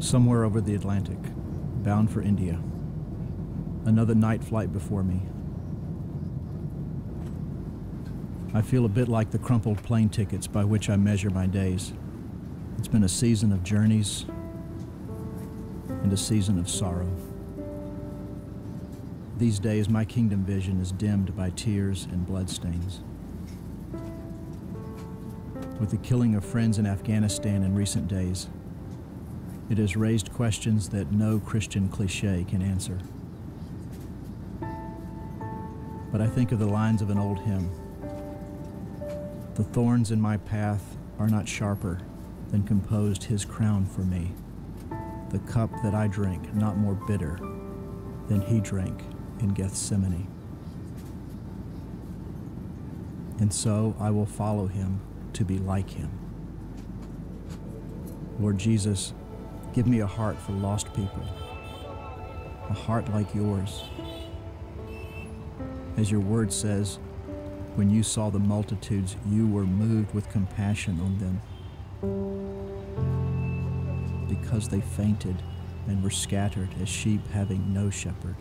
Somewhere over the Atlantic, bound for India. Another night flight before me. I feel a bit like the crumpled plane tickets by which I measure my days. It's been a season of journeys and a season of sorrow. These days, my kingdom vision is dimmed by tears and bloodstains. With the killing of friends in Afghanistan in recent days, it has raised questions that no Christian cliché can answer. But I think of the lines of an old hymn. The thorns in my path are not sharper than composed his crown for me. The cup that I drink not more bitter than he drank in Gethsemane. And so I will follow him to be like him. Lord Jesus, give me a heart for lost people, a heart like yours. As your word says, when you saw the multitudes, you were moved with compassion on them because they fainted and were scattered as sheep having no shepherd.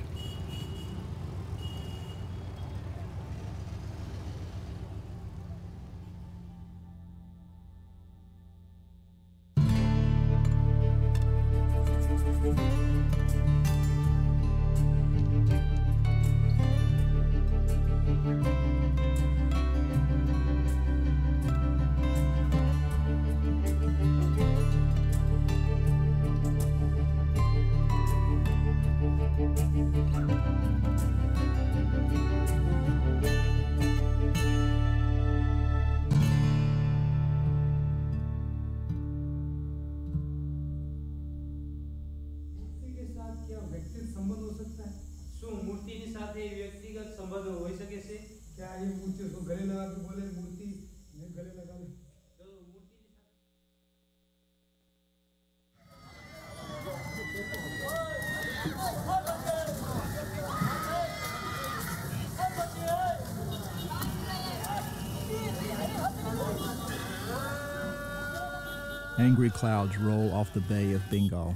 Angry clouds roll off the Bay of Bengal.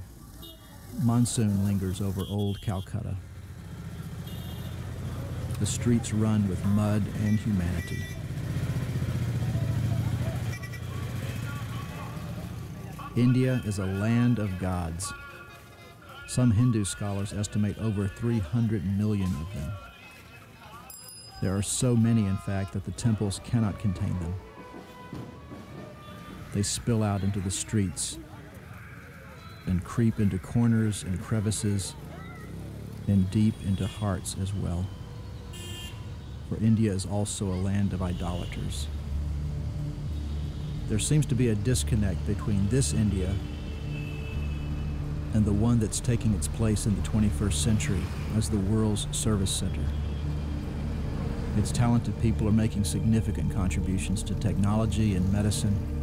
Monsoon lingers over old Calcutta. The streets run with mud and humanity. India is a land of gods. Some Hindu scholars estimate over 300 million of them. There are so many, in fact, that the temples cannot contain them. They spill out into the streets and creep into corners and crevices and deep into hearts as well. For India is also a land of idolaters. There seems to be a disconnect between this India and the one that's taking its place in the 21st century as the world's service center. Its talented people are making significant contributions to technology and medicine.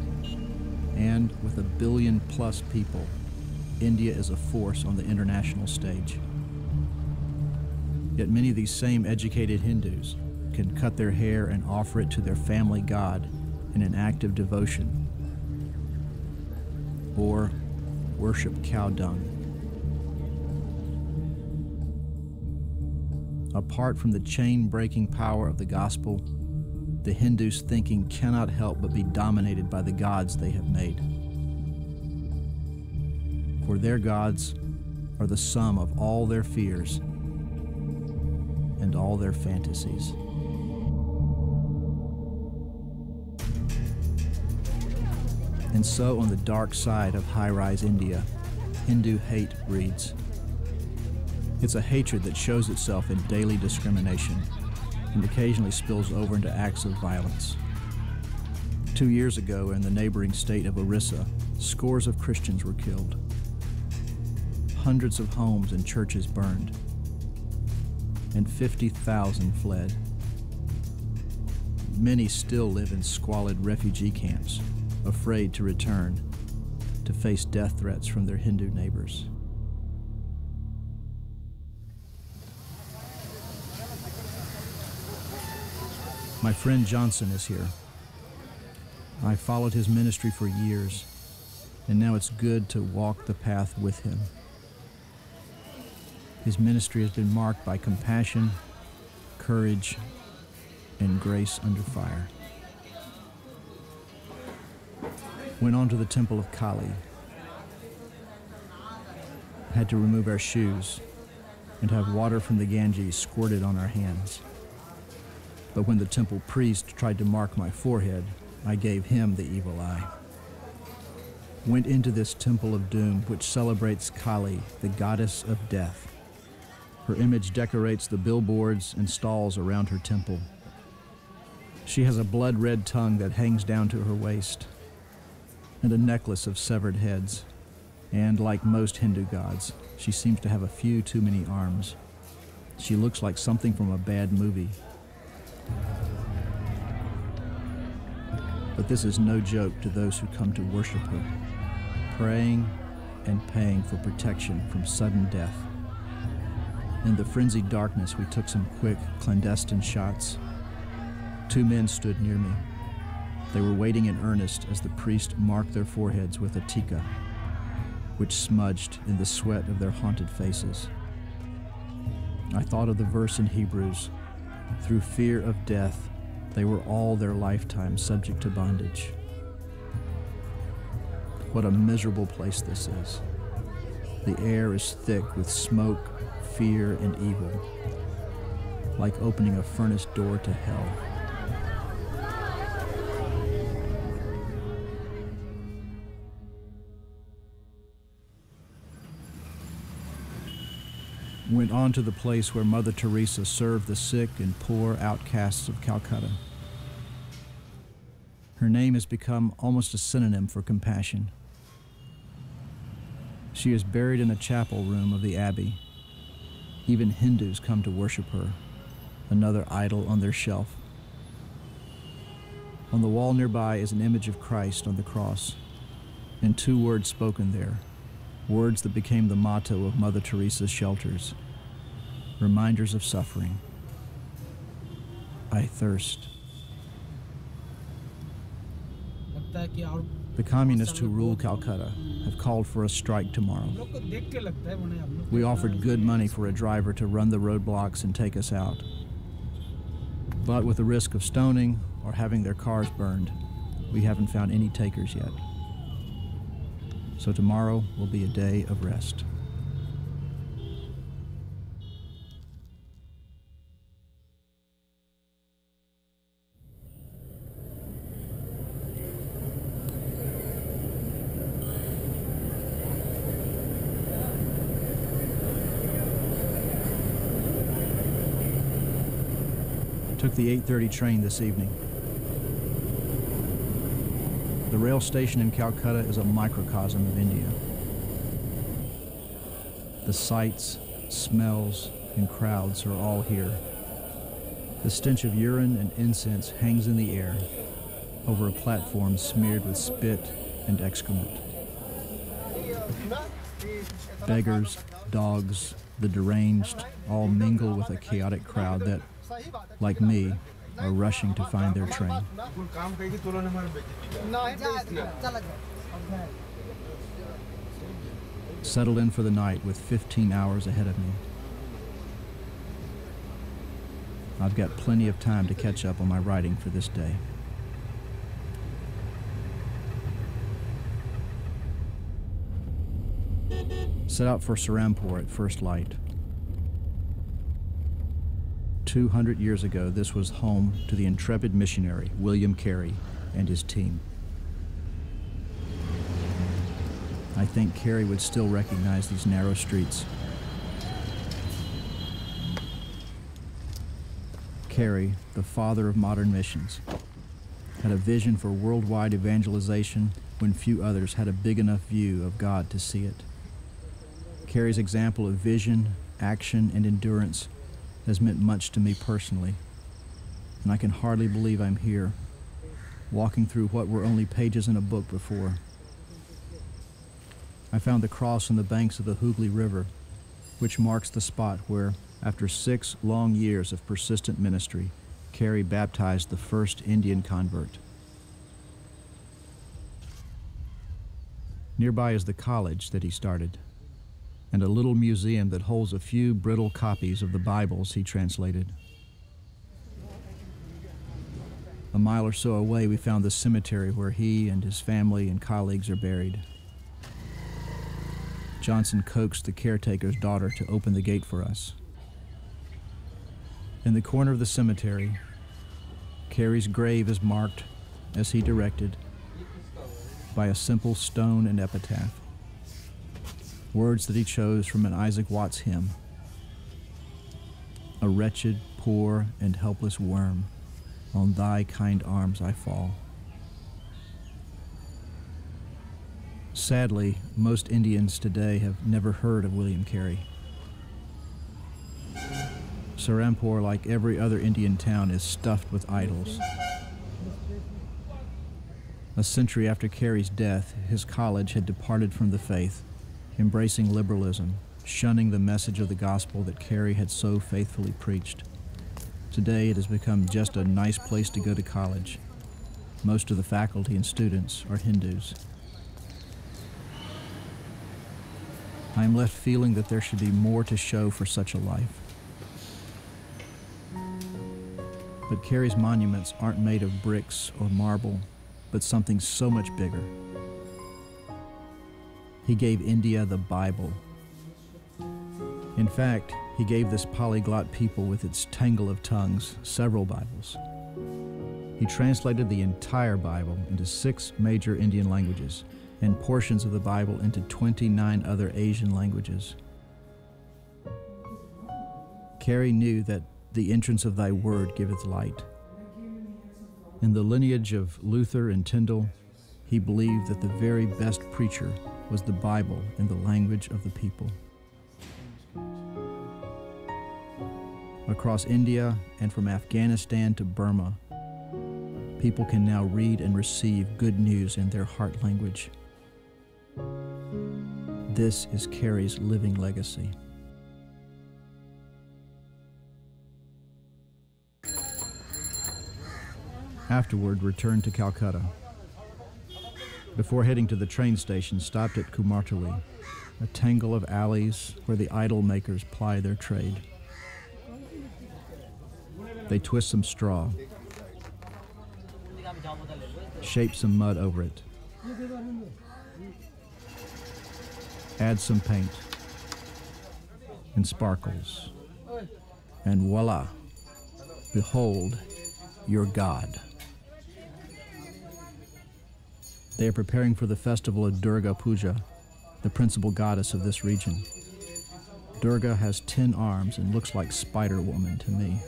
And with 1 billion plus people, India is a force on the international stage. Yet many of these same educated Hindus can cut their hair and offer it to their family god in an act of devotion, or worship cow dung. Apart from the chain-breaking power of the gospel, the Hindus' thinking cannot help but be dominated by the gods they have made. For their gods are the sum of all their fears and all their fantasies. And so on the dark side of high-rise India, Hindu hate breeds. It's a hatred that shows itself in daily discrimination and occasionally spills over into acts of violence. 2 years ago, in the neighboring state of Orissa, scores of Christians were killed. Hundreds of homes and churches burned, and 50,000 fled. Many still live in squalid refugee camps, afraid to return to face death threats from their Hindu neighbors. My friend Johnson is here. I followed his ministry for years. and now it's good to walk the path with him. His ministry has been marked by compassion, courage, and grace under fire. Went on to the temple of Kali. Had to remove our shoes and have water from the Ganges squirted on our hands. But when the temple priest tried to mark my forehead, I gave him the evil eye. Went into this temple of doom, which celebrates Kali, the goddess of death. Her image decorates the billboards and stalls around her temple. She has a blood-red tongue that hangs down to her waist, and a necklace of severed heads. And like most Hindu gods, she seems to have a few too many arms. She looks like something from a bad movie. But this is no joke to those who come to worship her, praying and paying for protection from sudden death. In the frenzied darkness, we took some quick, clandestine shots. 2 men stood near me. They were waiting in earnest as the priest marked their foreheads with a tika, which smudged in the sweat of their haunted faces. I thought of the verse in Hebrews, "Through fear of death, they were all their lifetime subject to bondage." What a miserable place this is. The air is thick with smoke, fear, and evil, like opening a furnace door to hell. Went on to the place where Mother Teresa served the sick and poor outcasts of Calcutta. Her name has become almost a synonym for compassion. She is buried in a chapel room of the abbey. Even Hindus come to worship her, another idol on their shelf. On the wall nearby is an image of Christ on the cross, and 2 words spoken there, words that became the motto of Mother Teresa's shelters, reminders of suffering. I thirst. The communists who rule Calcutta have called for a strike tomorrow. We offered good money for a driver to run the roadblocks and take us out. But with the risk of stoning or having their cars burned, we haven't found any takers yet. So tomorrow will be a day of rest. Took the 8:30 train this evening. The rail station in Calcutta is a microcosm of India. The sights, smells, and crowds are all here. The stench of urine and incense hangs in the air over a platform smeared with spit and excrement. Beggars, dogs, the deranged all mingle with a chaotic crowd that, like me, are rushing to find their train. Settled in for the night with 15 hours ahead of me. I've got plenty of time to catch up on my writing for this day. Set out for Serampore at first light. 200 years ago, this was home to the intrepid missionary William Carey and his team. I think Carey would still recognize these narrow streets. Carey, the father of modern missions, had a vision for worldwide evangelization when few others had a big enough view of God to see it. Carey's example of vision, action, and endurance has meant much to me personally, and I can hardly believe I'm here, walking through what were only pages in a book before. I found the cross on the banks of the Hooghly River, which marks the spot where, after 6 long years of persistent ministry, Carey baptized the first Indian convert. Nearby is the college that he started, and a little museum that holds a few brittle copies of the Bibles he translated. A mile or so away, we found the cemetery where he and his family and colleagues are buried. Johnson coaxed the caretaker's daughter to open the gate for us. In the corner of the cemetery, Carey's grave is marked, as he directed, by a simple stone and epitaph, words that he chose from an Isaac Watts hymn. A wretched, poor, and helpless worm, on thy kind arms I fall. Sadly, most Indians today have never heard of William Carey. Serampore, like every other Indian town, is stuffed with idols. A century after Carey's death, his college had departed from the faith, embracing liberalism, shunning the message of the gospel that Carey had so faithfully preached. Today, it has become just a nice place to go to college. Most of the faculty and students are Hindus. I am left feeling that there should be more to show for such a life. But Carey's monuments aren't made of bricks or marble, but something so much bigger. He gave India the Bible. In fact, he gave this polyglot people with its tangle of tongues several Bibles. He translated the entire Bible into 6 major Indian languages and portions of the Bible into 29 other Asian languages. Carey knew that the entrance of thy word giveth light. In the lineage of Luther and Tyndale, he believed that the very best preacher was the Bible in the language of the people. Across India and from Afghanistan to Burma, people can now read and receive good news in their heart language. This is Carey's living legacy. Afterward, returned to Calcutta. Before heading to the train station, stopped at Kumartali, a tangle of alleys where the idol makers ply their trade. They twist some straw, shape some mud over it, add some paint and sparkles, and voila, behold your God. They are preparing for the festival of Durga Puja, the principal goddess of this region. Durga has 10 arms and looks like Spider-Woman to me.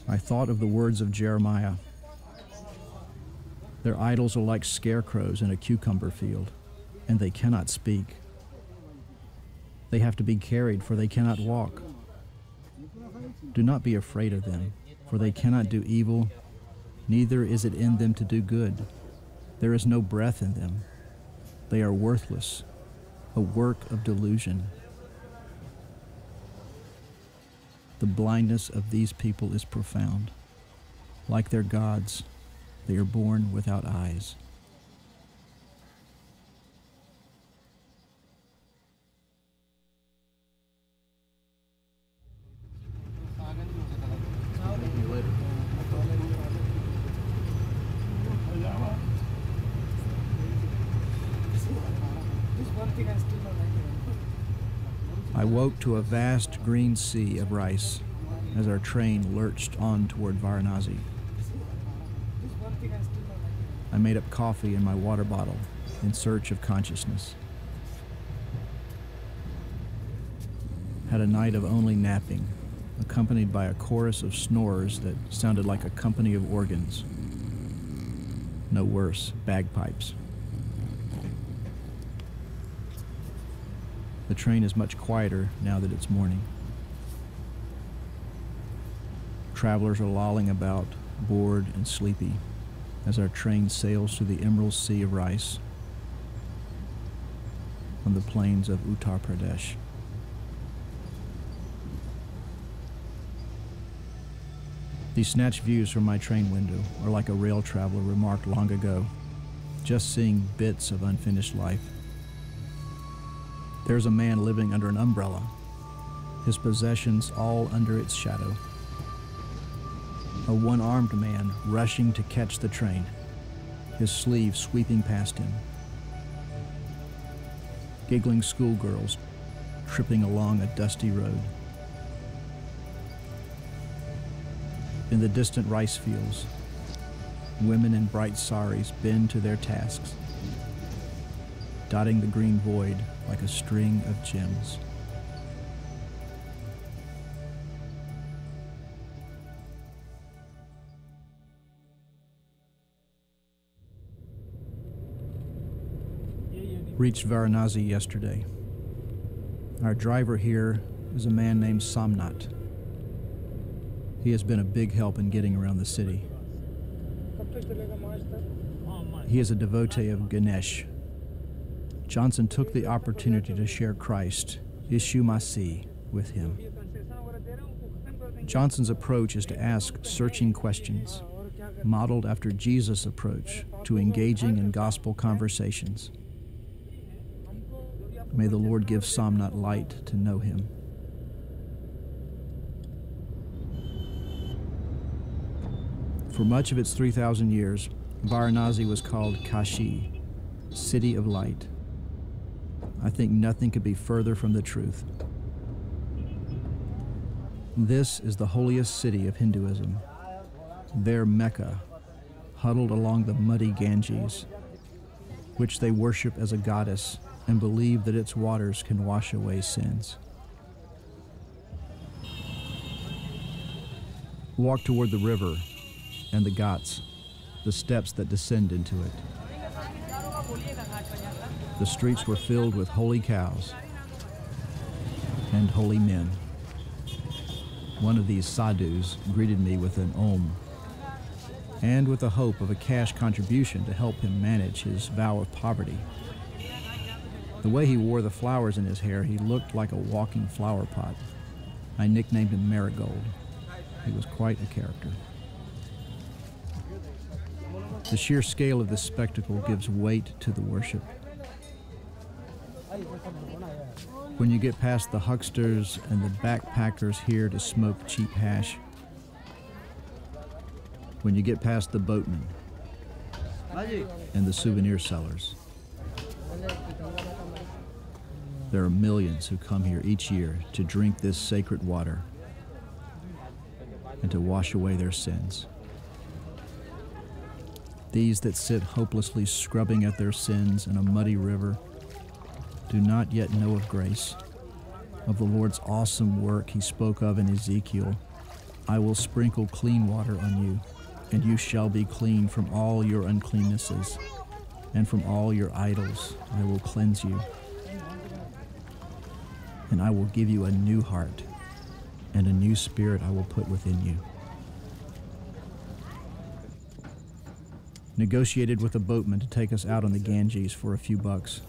I thought of the words of Jeremiah. Their idols are like scarecrows in a cucumber field, and they cannot speak. They have to be carried, for they cannot walk. Do not be afraid of them, for they cannot do evil, neither is it in them to do good. There is no breath in them. They are worthless, a work of delusion. The blindness of these people is profound. Like their gods, they are born without eyes. I woke to a vast green sea of rice as our train lurched on toward Varanasi. I made up coffee in my water bottle in search of consciousness. Had a night of only napping, accompanied by a chorus of snores that sounded like a company of organs. No worse, bagpipes. The train is much quieter now that it's morning. Travelers are lolling about, bored and sleepy, as our train sails through the emerald sea of rice on the plains of Uttar Pradesh. These snatched views from my train window are like a rail traveler remarked long ago, just seeing bits of unfinished life. There's a man living under an umbrella, his possessions all under its shadow. A one-armed man rushing to catch the train, his sleeve sweeping past him. Giggling schoolgirls tripping along a dusty road. In the distant rice fields, women in bright saris bend to their tasks, dotting the green void like a string of gems. Reached Varanasi yesterday. Our driver here is a man named Somnath. He has been a big help in getting around the city. He is a devotee of Ganesh. Johnson took the opportunity to share Christ, Ishu Masih, with him. Johnson's approach is to ask searching questions, modeled after Jesus' approach to engaging in gospel conversations. May the Lord give Somnath light to know him. For much of its 3,000 years, Varanasi was called Kashi, City of Light. I think nothing could be further from the truth. This is the holiest city of Hinduism, their Mecca, huddled along the muddy Ganges, which they worship as a goddess and believe that its waters can wash away sins. Walk toward the river and the Ghats, the steps that descend into it. The streets were filled with holy cows and holy men. One of these sadhus greeted me with an om and with the hope of a cash contribution to help him manage his vow of poverty. The way he wore the flowers in his hair, he looked like a walking flower pot. I nicknamed him Marigold. He was quite a character. The sheer scale of this spectacle gives weight to the worship. When you get past the hucksters and the backpackers here to smoke cheap hash, when you get past the boatmen and the souvenir sellers, there are millions who come here each year to drink this sacred water and to wash away their sins. These that sit hopelessly scrubbing at their sins in a muddy river do not yet know of grace, of the Lord's awesome work he spoke of in Ezekiel. I will sprinkle clean water on you, and you shall be clean from all your uncleannesses, and from all your idols I will cleanse you. And I will give you a new heart, and a new spirit I will put within you. Negotiated with a boatman to take us out on the Ganges for a few bucks.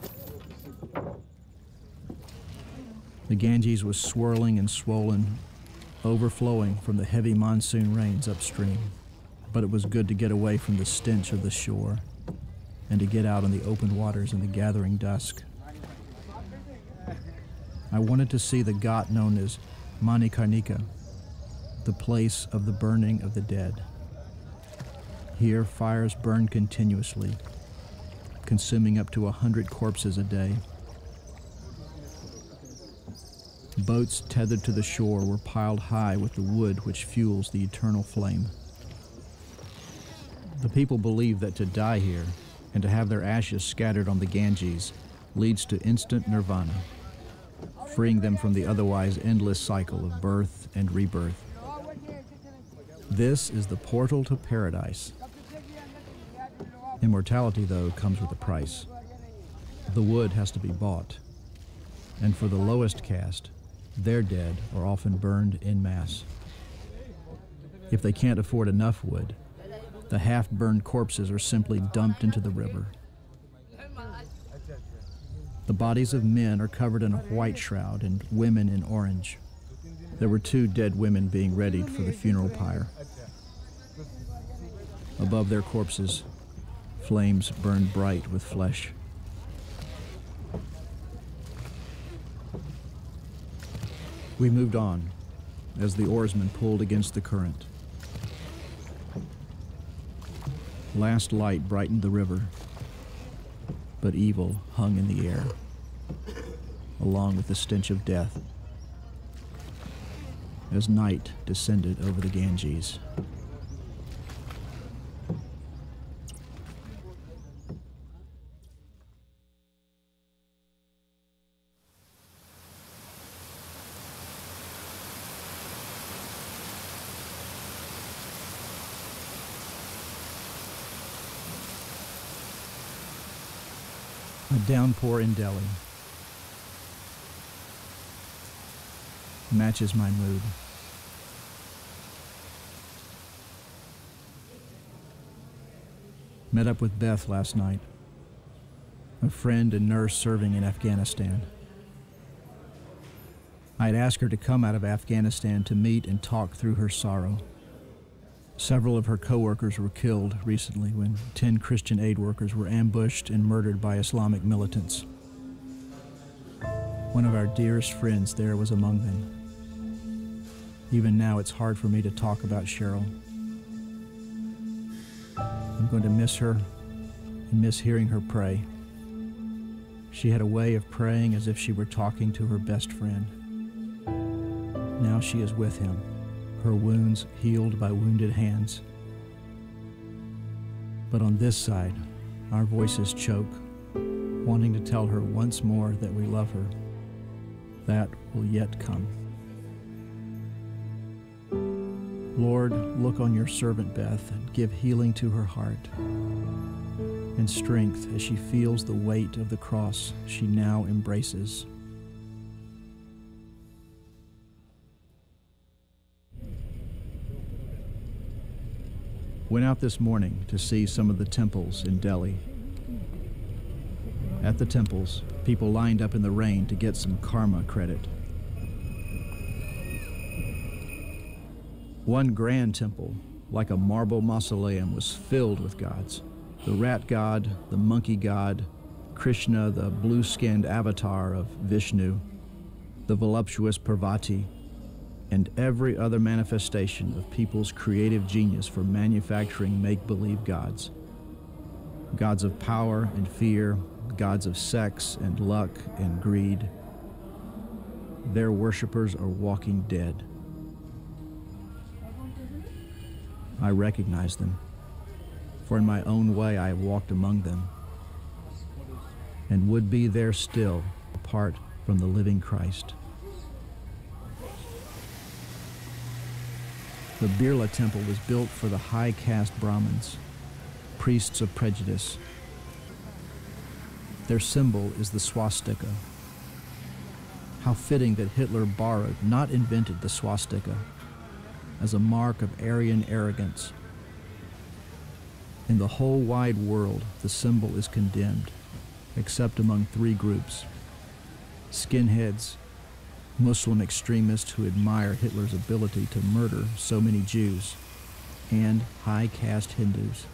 The Ganges was swirling and swollen, overflowing from the heavy monsoon rains upstream. But it was good to get away from the stench of the shore and to get out on the open waters in the gathering dusk. I wanted to see the ghat known as Manikarnika, the place of the burning of the dead. Here, fires burned continuously, consuming up to 100 corpses a day. Boats tethered to the shore were piled high with the wood which fuels the eternal flame. The people believe that to die here and to have their ashes scattered on the Ganges leads to instant nirvana, freeing them from the otherwise endless cycle of birth and rebirth. This is the portal to paradise. Immortality, though, comes with a price. The wood has to be bought, and for the lowest caste, their dead are often burned en masse. If they can't afford enough wood, the half-burned corpses are simply dumped into the river. The bodies of men are covered in a white shroud and women in orange. There were 2 dead women being readied for the funeral pyre. Above their corpses, flames burned bright with flesh. We moved on as the oarsman pulled against the current. Last light brightened the river, but evil hung in the air, along with the stench of death, as night descended over the Ganges. A downpour in Delhi matches my mood. Met up with Beth last night, a friend and nurse serving in Afghanistan. I had asked her to come out of Afghanistan to meet and talk through her sorrow. Several of her co-workers were killed recently when 10 Christian aid workers were ambushed and murdered by Islamic militants. One of our dearest friends there was among them. Even now, it's hard for me to talk about Cheryl. I'm going to miss her and miss hearing her pray. She had a way of praying as if she were talking to her best friend. Now she is with him, her wounds healed by wounded hands. But on this side, our voices choke, wanting to tell her once more that we love her. That will yet come. Lord, look on your servant Beth and give healing to her heart and strength as she feels the weight of the cross she now embraces. Went out this morning to see some of the temples in Delhi. At the temples, people lined up in the rain to get some karma credit. One grand temple, like a marble mausoleum, was filled with gods. The rat god, the monkey god, Krishna, the blue-skinned avatar of Vishnu, the voluptuous Parvati, and every other manifestation of people's creative genius for manufacturing make-believe gods. Gods of power and fear, gods of sex and luck and greed. Their worshipers are walking dead. I recognize them, for in my own way I have walked among them, and would be there still, apart from the living Christ. The Birla Temple was built for the high caste Brahmins, priests of prejudice. Their symbol is the swastika. How fitting that Hitler borrowed, not invented, the swastika as a mark of Aryan arrogance. In the whole wide world, the symbol is condemned, except among three groups: skinheads, Muslim extremists who admire Hitler's ability to murder so many Jews, and high caste Hindus.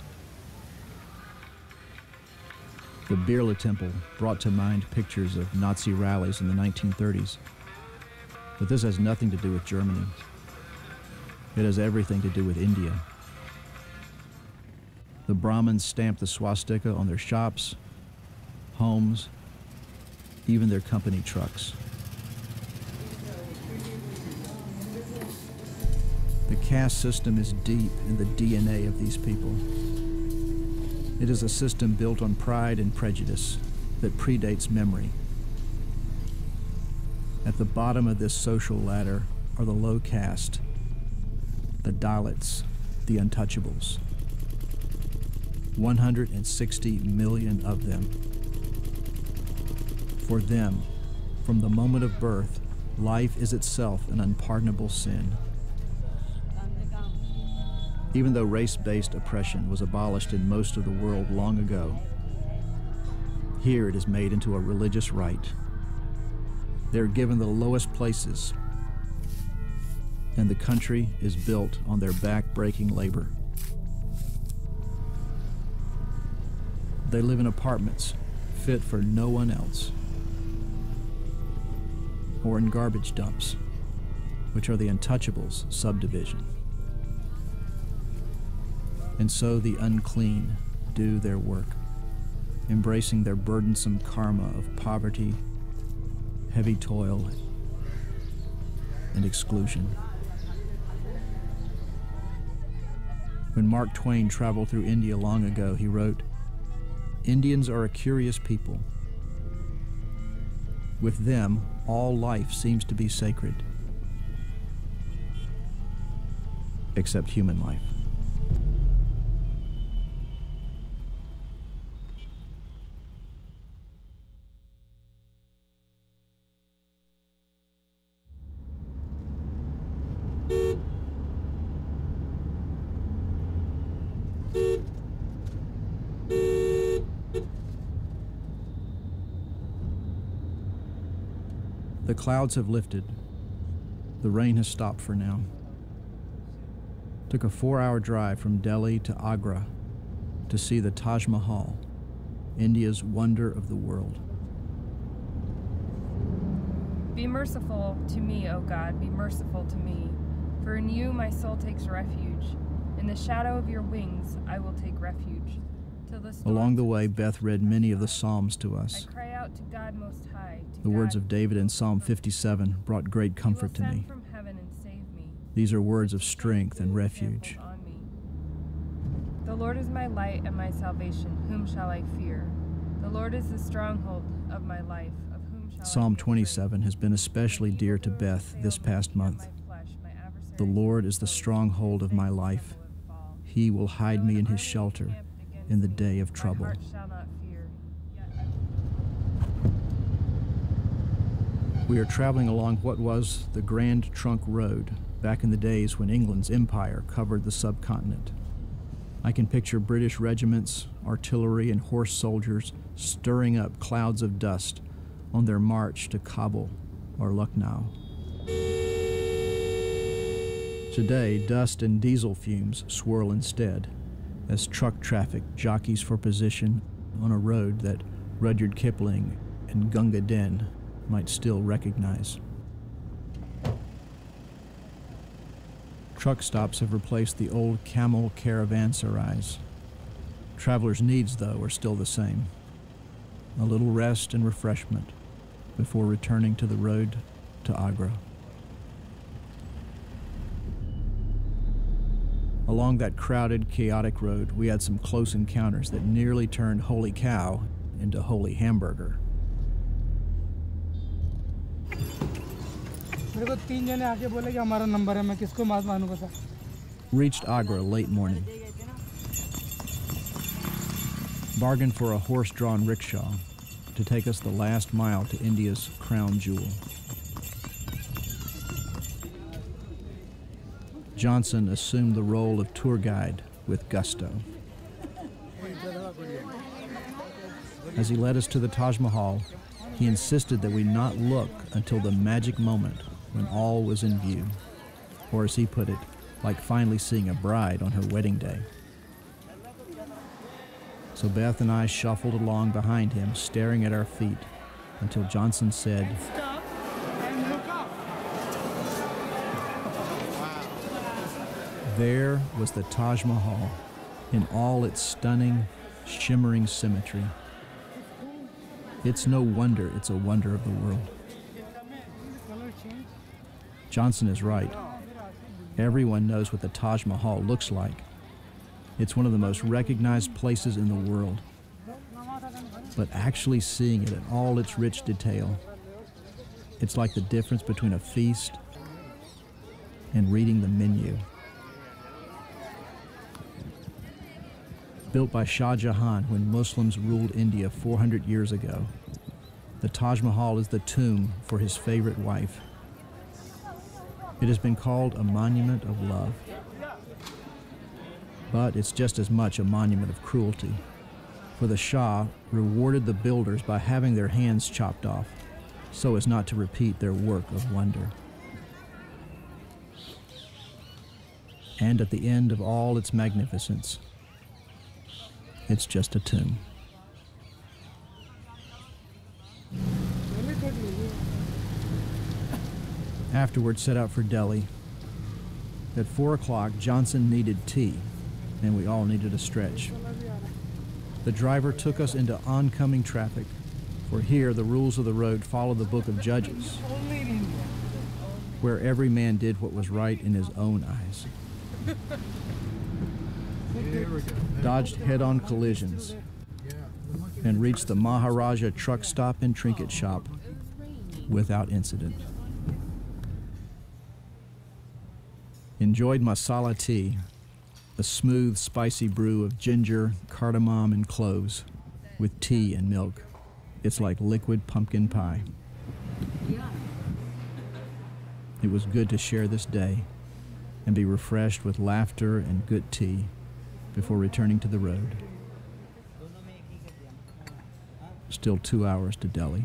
The Birla Temple brought to mind pictures of Nazi rallies in the 1930s. But this has nothing to do with Germany. It has everything to do with India. The Brahmins stamped the swastika on their shops, homes, even their company trucks. The caste system is deep in the DNA of these people. It is a system built on pride and prejudice that predates memory. At the bottom of this social ladder are the low caste, the Dalits, the untouchables. 160 million of them. For them, from the moment of birth, life is itself an unpardonable sin. Even though race-based oppression was abolished in most of the world long ago, here it is made into a religious rite. They're given the lowest places, and the country is built on their back-breaking labor. They live in apartments fit for no one else, or in garbage dumps which are the Untouchables subdivision. And so the unclean do their work, embracing their burdensome karma of poverty, heavy toil, and exclusion. When Mark Twain traveled through India long ago, he wrote, "Indians are a curious people. With them, all life seems to be sacred, except human life." The clouds have lifted. The rain has stopped for now. Took a 4-hour drive from Delhi to Agra to see the Taj Mahal, India's wonder of the world. Be merciful to me, O God, be merciful to me. For in you my soul takes refuge. In the shadow of your wings I will take refuge. Along the way, Beth read many of the Psalms to us. I cry out to God Most High. The words of David in Psalm 57 brought great comfort to me. From heaven and save me. These are words of strength and refuge. The Lord is my light and my salvation. Whom shall I fear? The Lord is the stronghold of my life. Of whom shall Psalm 27 has been especially dear to Beth this past month. The Lord is the stronghold of my life. He will hide me in his shelter in the day of trouble. We are traveling along what was the Grand Trunk Road back in the days when England's empire covered the subcontinent. I can picture British regiments, artillery, and horse soldiers stirring up clouds of dust on their march to Kabul or Lucknow. Today, dust and diesel fumes swirl instead, as truck traffic jockeys for position on a road that Rudyard Kipling and Gunga Din might still recognize. Truck stops have replaced the old camel caravanserais. Travelers' needs, though, are still the same. A little rest and refreshment before returning to the road to Agra. Along that crowded, chaotic road, we had some close encounters that nearly turned holy cow into holy hamburger. Reached Agra late morning. Bargained for a horse-drawn rickshaw to take us the last mile to India's crown jewel. Johnson assumed the role of tour guide with gusto. As he led us to the Taj Mahal, he insisted that we not look until the magic moment when all was in view, or as he put it, like finally seeing a bride on her wedding day. So Beth and I shuffled along behind him, staring at our feet, until Johnson said, "Stop and look up." There was the Taj Mahal in all its stunning, shimmering symmetry. It's no wonder it's a wonder of the world. Johnson is right. Everyone knows what the Taj Mahal looks like. It's one of the most recognized places in the world. But actually seeing it in all its rich detail, it's like the difference between a feast and reading the menu. Built by Shah Jahan when Muslims ruled India 400 years ago, the Taj Mahal is the tomb for his favorite wife. It has been called a monument of love. But it's just as much a monument of cruelty, for the Shah rewarded the builders by having their hands chopped off so as not to repeat their work of wonder. And at the end of all its magnificence, it's just a tomb. Afterward, set out for Delhi. At 4 o'clock, Johnson needed tea, and we all needed a stretch. The driver took us into oncoming traffic, for here the rules of the road follow the book of Judges, where every man did what was right in his own eyes. Dodged head-on collisions and reached the Maharaja truck stop and trinket shop without incident. Enjoyed masala tea, a smooth, spicy brew of ginger, cardamom, and cloves, with tea and milk. It's like liquid pumpkin pie. It was good to share this day and be refreshed with laughter and good tea before returning to the road. Still 2 hours to Delhi.